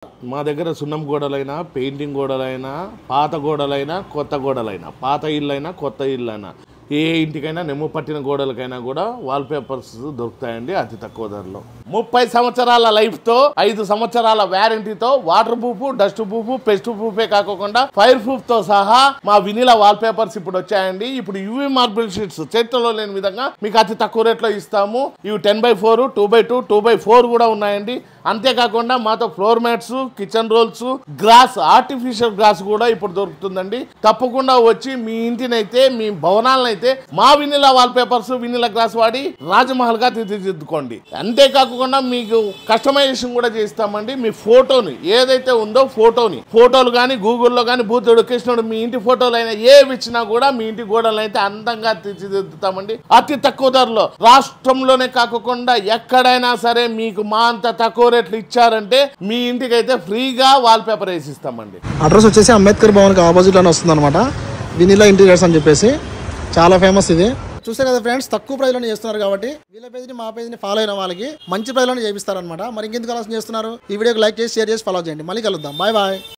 మా దగ్గర సున్నం గోడలైనా పెయింటింగ్ గోడలైనా పాత గోడలైనా కొత్త గోడలైనా పాత ఇళ్ళైనా కొత్త ఇళ్ళైనా ఏ ఇంటికైనా నెమ్ము పట్టిన గోడలకైనా కూడా వాల్ పేపర్స్ దొరుకుతాయండి అతి తక్కువ ధరలో 30 సంవత్సరాల లైఫ్తో 5 సంవత్సరాల వ్యారంటీతో water proof dust proof pest ప్రూఫే కాకుండా ఫైర్ ప్రూఫ్తో సహా మా వినిలా వాల్ పేపర్స్ ఇప్పుడు వచ్చాయండి. ఇప్పుడు యూవీ మార్బుల్ షీట్స్ చరిత్రలో లేని విధంగా మీకు అతి తక్కువ రేట్లో ఇస్తాము. ఇవి 10x4 2x2 2x4 కూడా ఉన్నాయండి. అంతేకాకుండా మాతో floor mats kitchen rolls glass artificial glass కూడా ఇప్పుడు దొరుకుతుందండి. తప్పకుండా వచ్చి మీ ఇంటినైతే మీ భవనాలనైతే మా వినిలా వాల్ పేపర్స్ వినిలా గ్లాస్ వాడి రాజమహల్ గా తీర్చిదిద్దుకోండి. అంతేకాకుండా మీకు కస్టమైజేషన్ కూడా చేస్తామండి. మీ ఫోటోని ఏదైతే ఉందో ఫోటోలు కానీ గూగుల్లో కానీ బూతుడు కృష్ణుడు మీ ఇంటి ఫోటోలు అయినా ఏవి ఇచ్చినా కూడా మీ ఇంటి గోడలు అయితే అందంగా తీర్చిదిద్దుతామండి అతి తక్కువ ధరలో. రాష్ట్రంలోనే కాకుండా ఎక్కడైనా సరే మీకు మా అంత తక్కువ రేట్లు ఇచ్చారంటే మీ ఇంటికి అయితే ఫ్రీగా వాల్ పేపర్ వేసి ఇస్తామండి. అడ్రస్ వచ్చేసి అంబేద్కర్ భవన్ కి ఆపోజిట్ లోనే వస్తుంది అనమాట. వినిలా ఇంటీరియర్స్ అని చెప్పేసి చాలా ఫేమస్ ఇది. చూస్తే కదా ఫ్రెండ్స్, తక్కువ ప్రైజ్లోనే చేస్తున్నారు కాబట్టి వీళ్ళ పేజ్ని మా పేజ్ని ఫాలో అయిన వాళ్ళకి మంచి ప్రైజ్లోనే చేపిస్తారనమాట. మరి ఇంకెందుకు ఆలోచన చేస్తున్నారు? ఈ వీడియోకి లైక్ చేసి షేర్ చేసి ఫాలో చేయండి. మళ్ళీ కలుద్దాం. Bye bye.